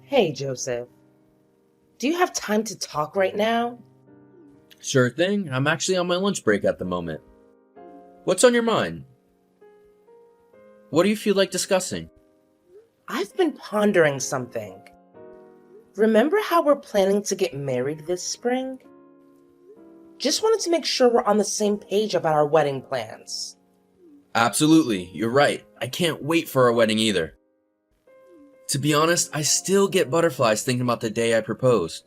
Hey, Joseph. Do you have time to talk right now? Sure thing. I'm actually on my lunch break at the moment. What's on your mind? What do you feel like discussing? I've been pondering something. Remember how we're planning to get married this spring? Just wanted to make sure we're on the same page about our wedding plans. Absolutely, you're right. I can't wait for our wedding either. To be honest, I still get butterflies thinking about the day I proposed.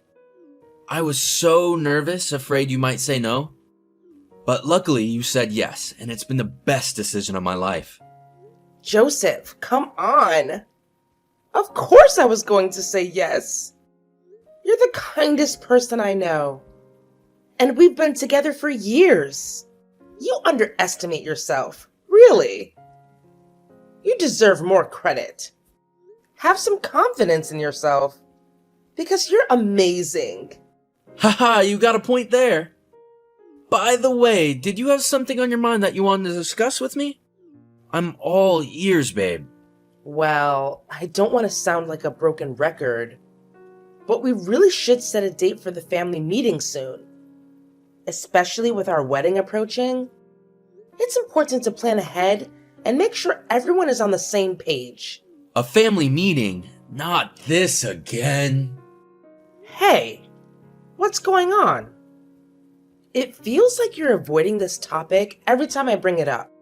I was so nervous, afraid you might say no. But luckily you said yes, and it's been the best decision of my life. Joseph, come on! Of course I was going to say yes. You're the kindest person I know. And we've been together for years. You underestimate yourself, really. You deserve more credit. Have some confidence in yourself, because you're amazing. Haha, you got a point there. By the way, did you have something on your mind that you wanted to discuss with me? I'm all ears, babe. Well, I don't want to sound like a broken record, but we really should set a date for the family meeting soon. Especially with our wedding approaching. It's important to plan ahead and make sure everyone is on the same page. A family meeting? Not this again. Hey, what's going on? It feels like you're avoiding this topic every time I bring it up.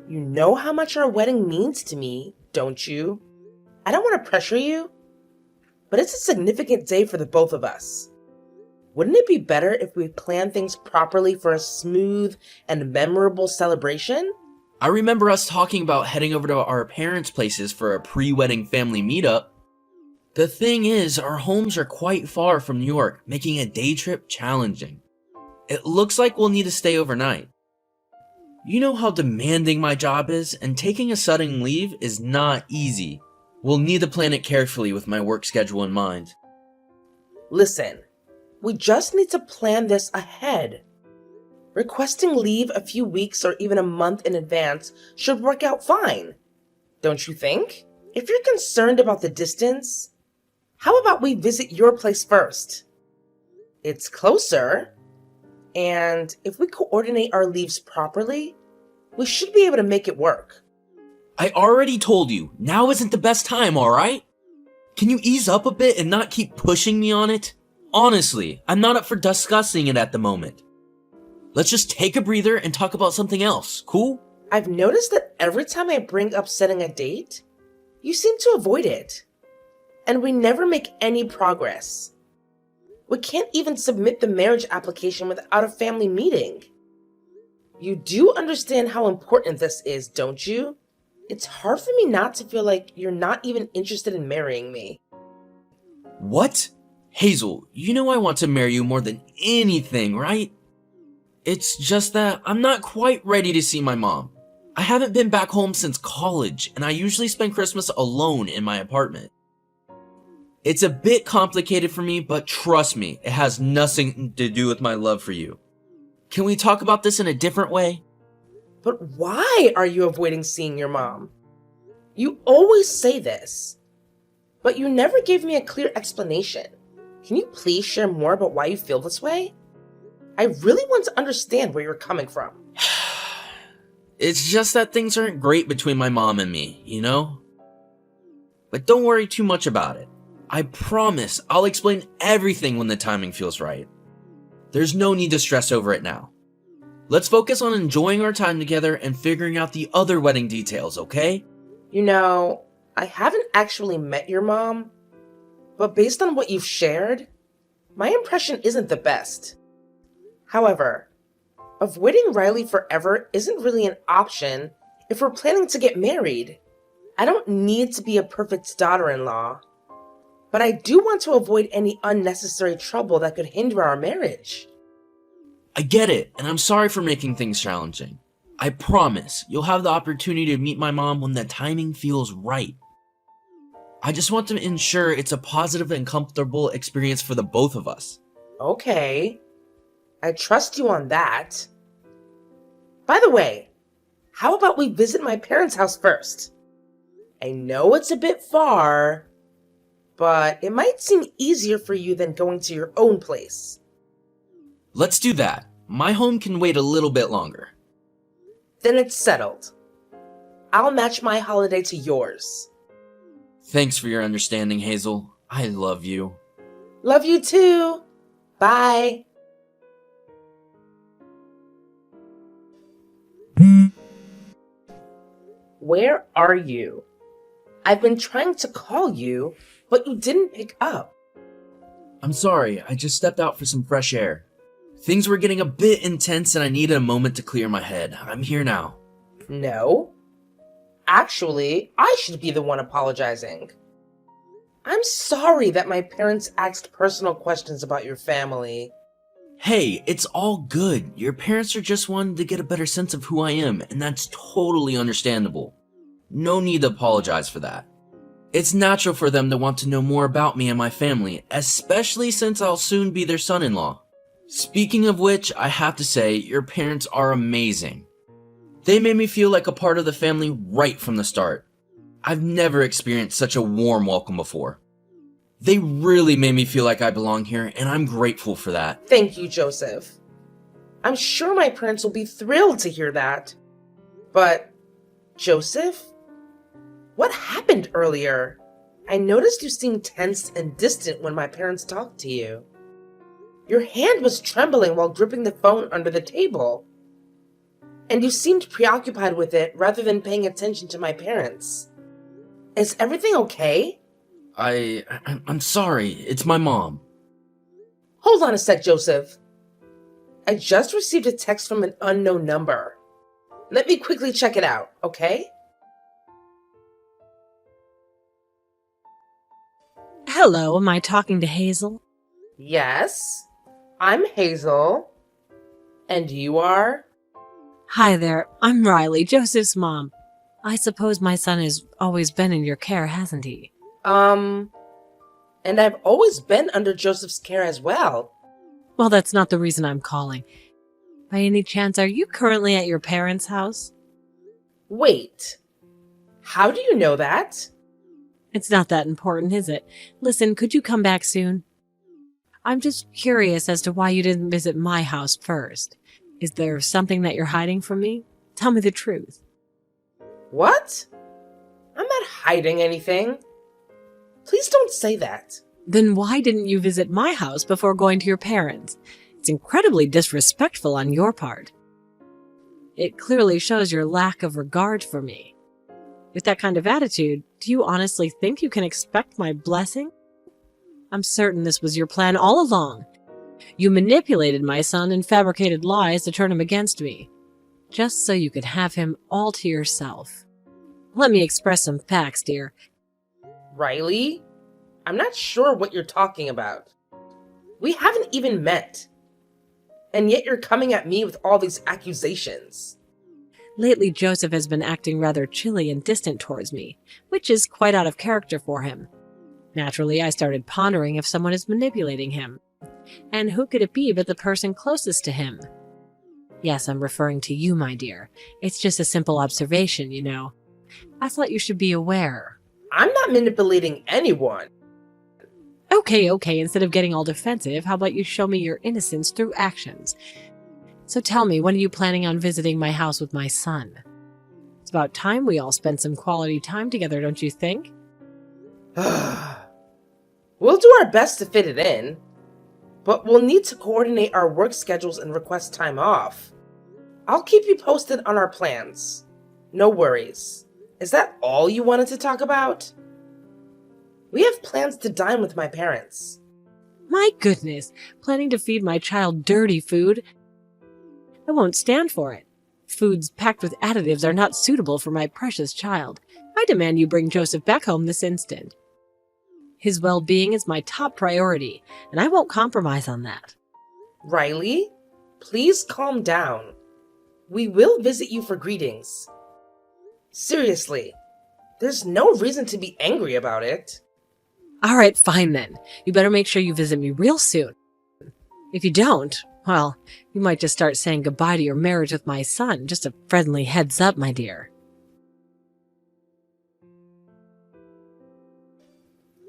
You know how much our wedding means to me, don't you? I don't want to pressure you, but it's a significant day for the both of us. Wouldn't it be better if we plan things properly for a smooth and memorable celebration? I remember us talking about heading over to our parents' places for a pre-wedding family meetup. The thing is, our homes are quite far from New York, making a day trip challenging. It looks like we'll need to stay overnight. You know how demanding my job is, and taking a sudden leave is not easy. We'll need to plan it carefully with my work schedule in mind. Listen, we just need to plan this ahead. Requesting leave a few weeks or even a month in advance should work out fine, don't you think? If you're concerned about the distance, how about we visit your place first? It's closer, and if we coordinate our leaves properly, we should be able to make it work. I already told you, now isn't the best time, alright? Can you ease up a bit and not keep pushing me on it? Honestly, I'm not up for discussing it at the moment. Let's just take a breather and talk about something else, cool? I've noticed that every time I bring up setting a date, you seem to avoid it. And we never make any progress. We can't even submit the marriage application without a family meeting. You do understand how important this is, don't you? It's hard for me not to feel like you're not even interested in marrying me. What? Hazel, you know I want to marry you more than anything, right? It's just that I'm not quite ready to see my mom. I haven't been back home since college, and I usually spend Christmas alone in my apartment. It's a bit complicated for me, but trust me, it has nothing to do with my love for you. Can we talk about this in a different way? But why are you avoiding seeing your mom? You always say this, but you never gave me a clear explanation. Can you please share more about why you feel this way? I really want to understand where you're coming from. It's just that things aren't great between my mom and me, you know? But don't worry too much about it. I promise I'll explain everything when the timing feels right. There's no need to stress over it now. Let's focus on enjoying our time together and figuring out the other wedding details, okay? You know, I haven't actually met your mom, but based on what you've shared, my impression isn't the best. However, avoiding Riley forever isn't really an option if we're planning to get married. I don't need to be a perfect daughter-in-law, but I do want to avoid any unnecessary trouble that could hinder our marriage. I get it, and I'm sorry for making things challenging. I promise you'll have the opportunity to meet my mom when the timing feels right. I just want to ensure it's a positive and comfortable experience for the both of us. Okay, I trust you on that. By the way, how about we visit my parents' house first? I know it's a bit far, but it might seem easier for you than going to your own place. Let's do that. My home can wait a little bit longer. Then it's settled. I'll match my holiday to yours. Thanks for your understanding, Hazel. I love you. Love you too. Bye. Where are you? I've been trying to call you, but you didn't pick up. I'm sorry, I just stepped out for some fresh air. Things were getting a bit intense and I needed a moment to clear my head. I'm here now. No. Actually, I should be the one apologizing. I'm sorry that my parents asked personal questions about your family. Hey, it's all good. Your parents are just wanting to get a better sense of who I am, and that's totally understandable. No need to apologize for that. It's natural for them to want to know more about me and my family, especially since I'll soon be their son-in-law. Speaking of which, I have to say, your parents are amazing. They made me feel like a part of the family right from the start. I've never experienced such a warm welcome before. They really made me feel like I belong here, and I'm grateful for that. Thank you, Joseph. I'm sure my parents will be thrilled to hear that. But, Joseph, what happened earlier? I noticed you seemed tense and distant when my parents talked to you. Your hand was trembling while gripping the phone under the table. And you seemed preoccupied with it rather than paying attention to my parents. Is everything okay? I'm sorry, it's my mom. Hold on a sec, Joseph. I just received a text from an unknown number. Let me quickly check it out, okay? Hello, am I talking to Hazel? Yes, I'm Hazel. And you are? Hi there, I'm Riley, Joseph's mom. I suppose my son has always been in your care, hasn't he? And I've always been under Joseph's care as well. Well, that's not the reason I'm calling. By any chance, are you currently at your parents' house? Wait, how do you know that? It's not that important, is it? Listen, could you come back soon? I'm just curious as to why you didn't visit my house first. Is there something that you're hiding from me? Tell me the truth. What? I'm not hiding anything. Please don't say that. Then why didn't you visit my house before going to your parents'? It's incredibly disrespectful on your part. It clearly shows your lack of regard for me. With that kind of attitude, do you honestly think you can expect my blessing? I'm certain this was your plan all along. You manipulated my son and fabricated lies to turn him against me, just so you could have him all to yourself. Let me express some facts, dear. Riley, I'm not sure what you're talking about. We haven't even met. And yet you're coming at me with all these accusations. Lately, Joseph has been acting rather chilly and distant towards me, which is quite out of character for him. Naturally, I started pondering if someone is manipulating him. And who could it be but the person closest to him? Yes, I'm referring to you, my dear. It's just a simple observation, you know. I thought you should be aware. I'm not manipulating anyone. Okay, instead of getting all defensive, how about you show me your innocence through actions? So tell me, when are you planning on visiting my house with my son? It's about time we all spent some quality time together, don't you think? We'll do our best to fit it in, but we'll need to coordinate our work schedules and request time off. I'll keep you posted on our plans. No worries. Is that all you wanted to talk about? We have plans to dine with my parents. My goodness, planning to feed my child dirty food? I won't stand for it. Foods packed with additives are not suitable for my precious child. I demand you bring Joseph back home this instant. His well-being is my top priority, and I won't compromise on that. Riley, please calm down. We will visit you for greetings. Seriously, there's no reason to be angry about it. All right, fine then. You better make sure you visit me real soon. If you don't, well, you might just start saying goodbye to your marriage with my son. Just a friendly heads up, my dear.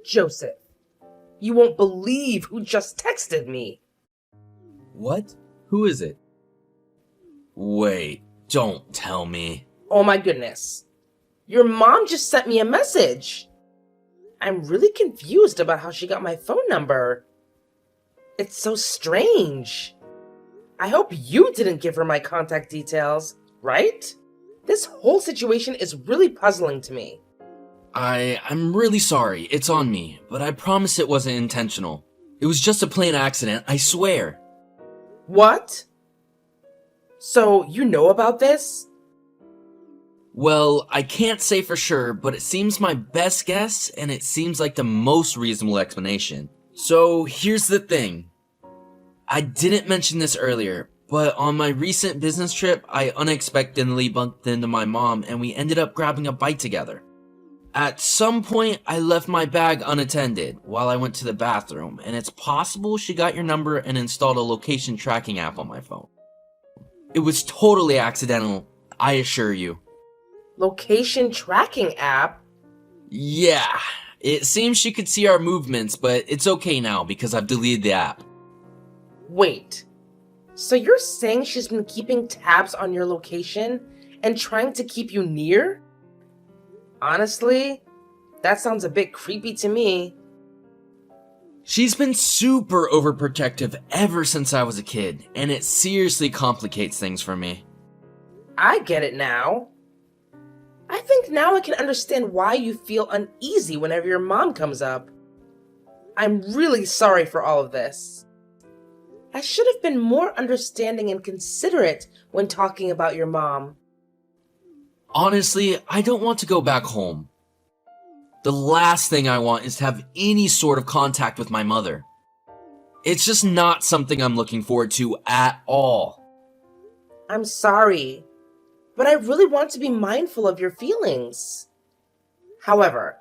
Joseph, you won't believe who just texted me. What? Who is it? Wait, don't tell me. Oh my goodness. Your mom just sent me a message. I'm really confused about how she got my phone number. It's so strange. I hope you didn't give her my contact details, right? This whole situation is really puzzling to me. I'm really sorry, it's on me, but I promise it wasn't intentional. It was just a plain accident, I swear. What? So, you know about this? Well, I can't say for sure, but it seems my best guess, and it seems like the most reasonable explanation. So, here's the thing. I didn't mention this earlier, but on my recent business trip, I unexpectedly bumped into my mom, and we ended up grabbing a bite together. At some point, I left my bag unattended while I went to the bathroom, and it's possible she got your number and installed a location tracking app on my phone. It was totally accidental, I assure you. Location tracking app? Yeah, it seems she could see our movements, but it's okay now because I've deleted the app. Wait, so you're saying she's been keeping tabs on your location and trying to keep you near? Honestly, that sounds a bit creepy to me. She's been super overprotective ever since I was a kid, and it seriously complicates things for me. I get it now. I think now I can understand why you feel uneasy whenever your mom comes up. I'm really sorry for all of this. I should have been more understanding and considerate when talking about your mom. Honestly, I don't want to go back home. The last thing I want is to have any sort of contact with my mother. It's just not something I'm looking forward to at all. I'm sorry, but I really want to be mindful of your feelings. However,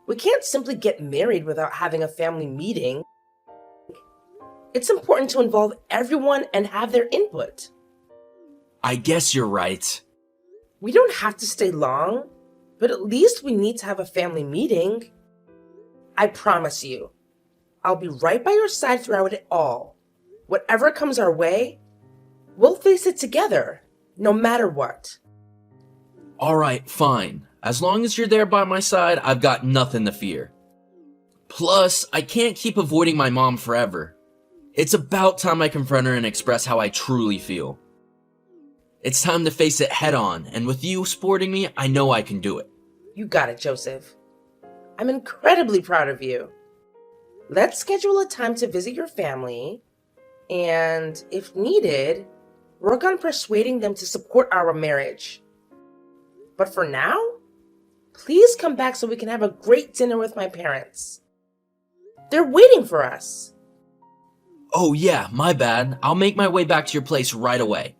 we can't simply get married without having a family meeting. It's important to involve everyone and have their input. I guess you're right. We don't have to stay long, but at least we need to have a family meeting. I promise you, I'll be right by your side throughout it all. Whatever comes our way, we'll face it together, no matter what. Alright, fine. As long as you're there by my side, I've got nothing to fear. Plus, I can't keep avoiding my mom forever. It's about time I confront her and express how I truly feel. It's time to face it head on, and with you supporting me, I know I can do it. You got it, Joseph. I'm incredibly proud of you. Let's schedule a time to visit your family, and if needed, work on persuading them to support our marriage. But for now, please come back so we can have a great dinner with my parents. They're waiting for us. Oh yeah, my bad. I'll make my way back to your place right away.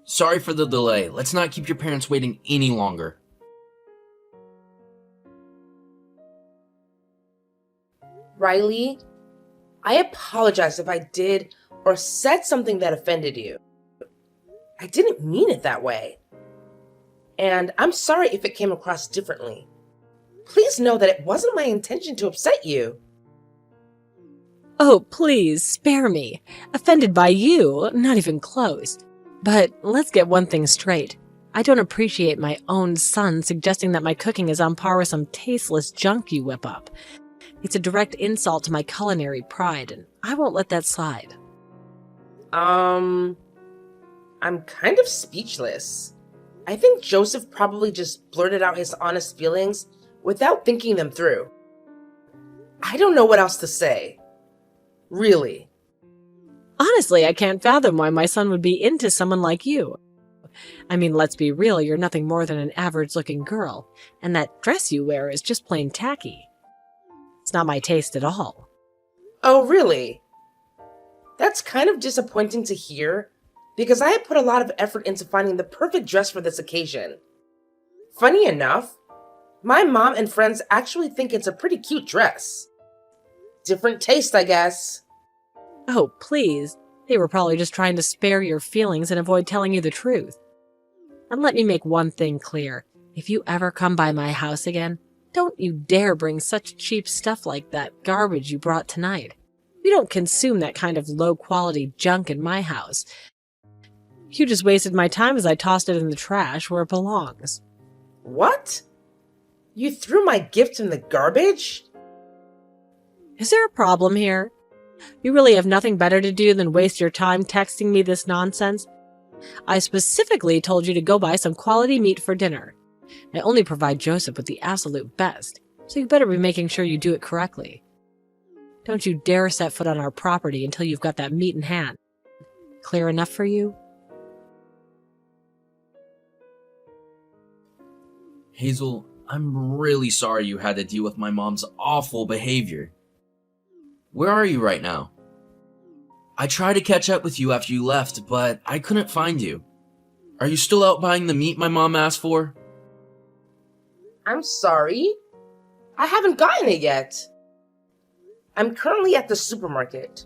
Sorry for the delay. Let's not keep your parents waiting any longer. Riley, I apologize if I did or said something that offended you. I didn't mean it that way. And I'm sorry if it came across differently. Please know that it wasn't my intention to upset you. Oh, please, spare me. Offended by you? Not even close. But let's get one thing straight. I don't appreciate my own son suggesting that my cooking is on par with some tasteless junk you whip up. It's a direct insult to my culinary pride, and I won't let that slide. I'm kind of speechless. I think Joseph probably just blurted out his honest feelings without thinking them through. I don't know what else to say. Really. Honestly, I can't fathom why my son would be into someone like you. I mean, let's be real, you're nothing more than an average-looking girl, and that dress you wear is just plain tacky. It's not my taste at all. Oh, really? That's kind of disappointing to hear, because I had put a lot of effort into finding the perfect dress for this occasion. Funny enough, my mom and friends actually think it's a pretty cute dress. Different taste, I guess. Oh, please. They were probably just trying to spare your feelings and avoid telling you the truth. And let me make one thing clear. If you ever come by my house again, Don't you dare bring such cheap stuff like that garbage you brought tonight. We don't consume that kind of low-quality junk in my house. You just wasted my time as I tossed it in the trash where it belongs. What? You threw my gift in the garbage? Is there a problem here? You really have nothing better to do than waste your time texting me this nonsense? I specifically told you to go buy some quality meat for dinner. I only provide Joseph with the absolute best, so you better be making sure you do it correctly. Don't you dare set foot on our property until you've got that meat in hand. Clear enough for you? Hazel, I'm really sorry you had to deal with my mom's awful behavior. Where are you right now? I tried to catch up with you after you left, but I couldn't find you. Are you still out buying the meat my mom asked for? I'm sorry. I haven't gotten it yet. I'm currently at the supermarket,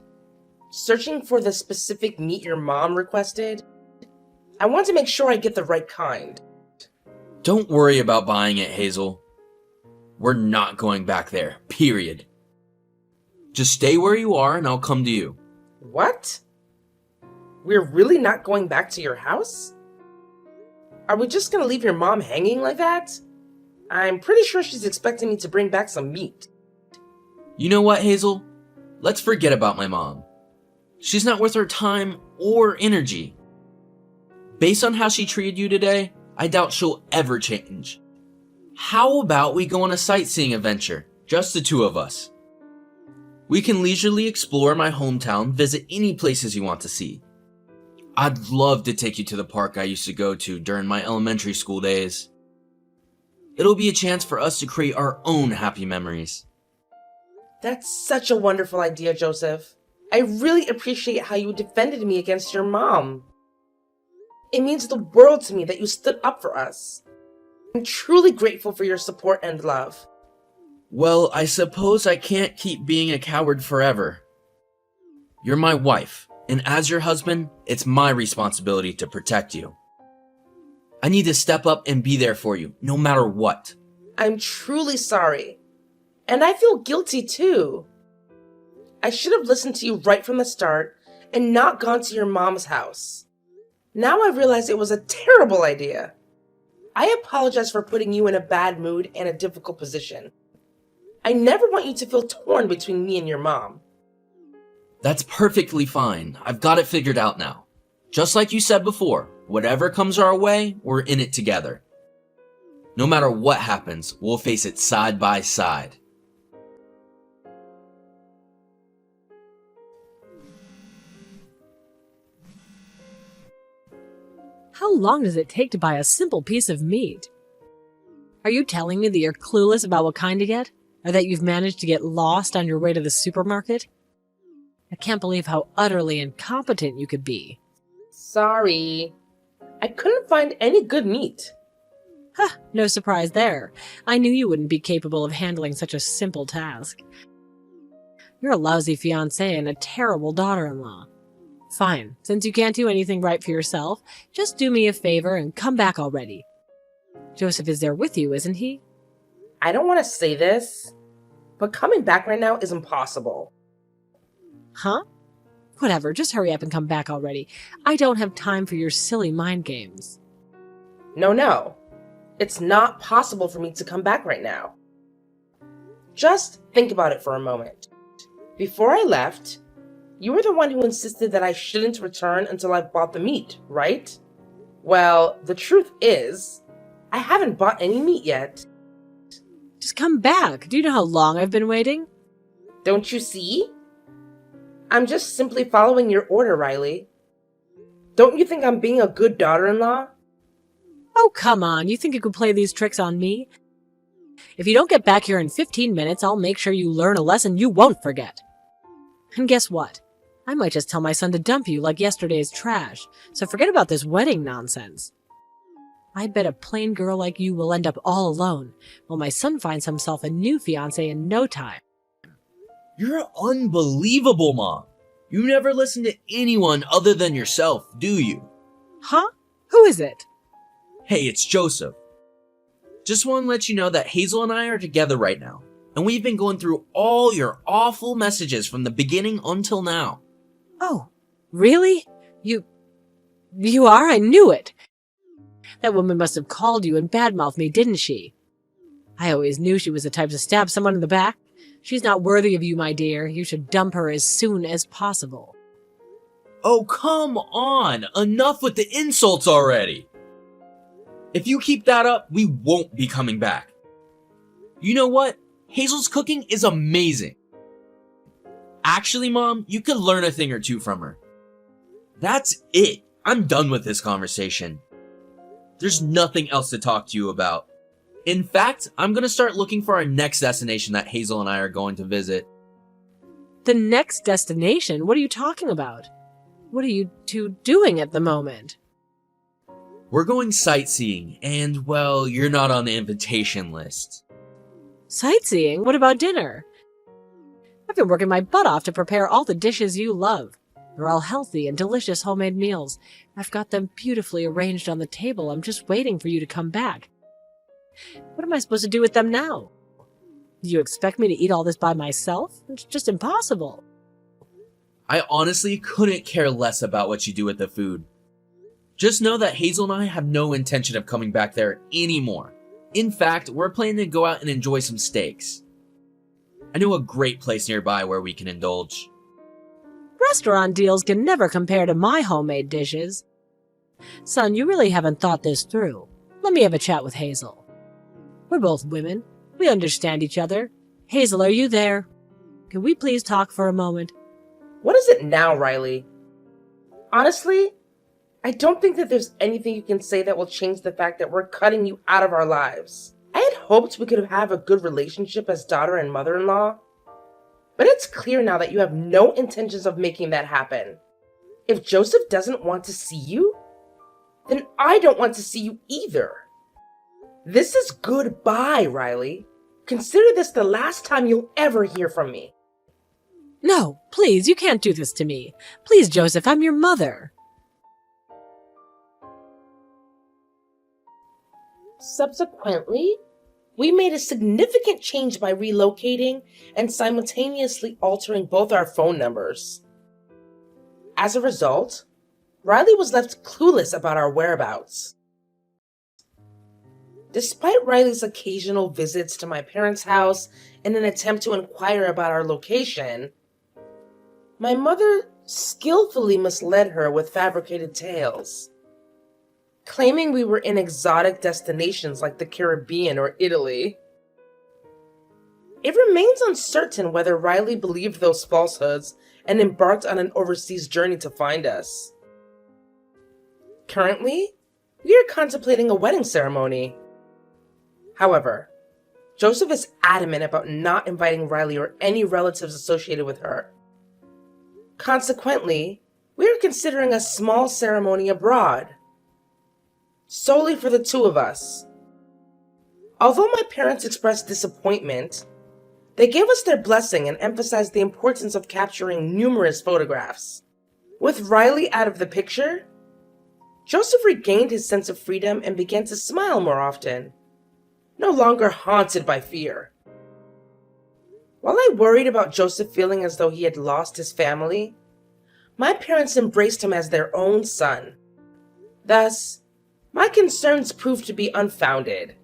searching for the specific meat your mom requested. I want to make sure I get the right kind. Don't worry about buying it, Hazel. We're not going back there, period. Just stay where you are and I'll come to you. What? We're really not going back to your house? Are we just gonna leave your mom hanging like that? I'm pretty sure she's expecting me to bring back some meat. You know what, Hazel? Let's forget about my mom. She's not worth her time or energy. Based on how she treated you today, I doubt she'll ever change. How about we go on a sightseeing adventure, just the two of us? We can leisurely explore my hometown, visit any places you want to see. I'd love to take you to the park I used to go to during my elementary school days. It'll be a chance for us to create our own happy memories. That's such a wonderful idea, Joseph. I really appreciate how you defended me against your mom. It means the world to me that you stood up for us. I'm truly grateful for your support and love. Well, I suppose I can't keep being a coward forever. You're my wife, and as your husband, it's my responsibility to protect you. I need to step up and be there for you, no matter what. I'm truly sorry. And I feel guilty too. I should have listened to you right from the start and not gone to your mom's house. Now I realize it was a terrible idea. I apologize for putting you in a bad mood and a difficult position. I never want you to feel torn between me and your mom. That's perfectly fine. I've got it figured out now. Just like you said before, whatever comes our way, we're in it together. No matter what happens, we'll face it side by side. How long does it take to buy a simple piece of meat? Are you telling me that you're clueless about what kind to get? Or that you've managed to get lost on your way to the supermarket? I can't believe how utterly incompetent you could be. Sorry. I couldn't find any good meat. Huh, no surprise there. I knew you wouldn't be capable of handling such a simple task. You're a lousy fiancé and a terrible daughter-in-law. Fine, since you can't do anything right for yourself, just do me a favor and come back already. Joseph is there with you, isn't he? I don't want to say this, but coming back right now is impossible. Huh? Whatever, just hurry up and come back already. I don't have time for your silly mind games. No. It's not possible for me to come back right now. Just think about it for a moment. Before I left, you were the one who insisted that I shouldn't return until I've bought the meat, right? Well, the truth is, I haven't bought any meat yet. Just come back. Do you know how long I've been waiting? Don't you see? I'm just simply following your order, Riley. Don't you think I'm being a good daughter-in-law? Oh, come on. You think you could play these tricks on me? If you don't get back here in 15 minutes, I'll make sure you learn a lesson you won't forget. And guess what? I might just tell my son to dump you like yesterday's trash, so forget about this wedding nonsense. I bet a plain girl like you will end up all alone, while my son finds himself a new fiancé in no time. You're unbelievable, Mom. You never listen to anyone other than yourself, do you? Huh? Who is it? Hey, it's Joseph. Just want to let you know that Hazel and I are together right now, and we've been going through all your awful messages from the beginning until now. Oh, really? You are? I knew it. That woman must have called you and badmouthed me, didn't she? I always knew she was the type to stab someone in the back. She's not worthy of you, my dear. You should dump her as soon as possible. Oh, come on! Enough with the insults already! If you keep that up, we won't be coming back. You know what? Hazel's cooking is amazing. Actually, Mom, you could learn a thing or two from her. That's it. I'm done with this conversation. There's nothing else to talk to you about. In fact, I'm gonna start looking for our next destination that Hazel and I are going to visit. The next destination? What are you talking about? What are you two doing at the moment? We're going sightseeing, and, well, you're not on the invitation list. Sightseeing? What about dinner? I've been working my butt off to prepare all the dishes you love. They're all healthy and delicious homemade meals. I've got them beautifully arranged on the table. I'm just waiting for you to come back. What am I supposed to do with them now? Do you expect me to eat all this by myself? It's just impossible. I honestly couldn't care less about what you do with the food. Just know that Hazel and I have no intention of coming back there anymore. In fact, we're planning to go out and enjoy some steaks. I know a great place nearby where we can indulge. Restaurant deals can never compare to my homemade dishes. Son, you really haven't thought this through. Let me have a chat with Hazel. We're both women. We understand each other. Hazel, are you there? Can we please talk for a moment? What is it now, Riley? Honestly, I don't think that there's anything you can say that will change the fact that we're cutting you out of our lives. I had hoped we could have a good relationship as daughter and mother-in-law, but it's clear now that you have no intentions of making that happen. If Joseph doesn't want to see you, then I don't want to see you either. This is goodbye, Riley. Consider this the last time you'll ever hear from me. No, please, you can't do this to me. Please, Joseph, I'm your mother. Subsequently, we made a significant change by relocating and simultaneously altering both our phone numbers. As a result, Riley was left clueless about our whereabouts. Despite Riley's occasional visits to my parents' house in an attempt to inquire about our location, my mother skillfully misled her with fabricated tales, claiming we were in exotic destinations like the Caribbean or Italy. It remains uncertain whether Riley believed those falsehoods and embarked on an overseas journey to find us. Currently, we are contemplating a wedding ceremony. However, Joseph is adamant about not inviting Riley or any relatives associated with her. Consequently, we are considering a small ceremony abroad, solely for the two of us. Although my parents expressed disappointment, they gave us their blessing and emphasized the importance of capturing numerous photographs. With Riley out of the picture, Joseph regained his sense of freedom and began to smile more often, no longer haunted by fear. While I worried about Joseph feeling as though he had lost his family, my parents embraced him as their own son. Thus, my concerns proved to be unfounded.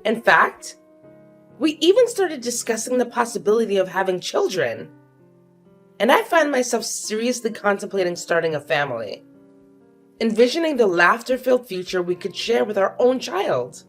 In fact, we even started discussing the possibility of having children. And I find myself seriously contemplating starting a family, envisioning the laughter-filled future we could share with our own child.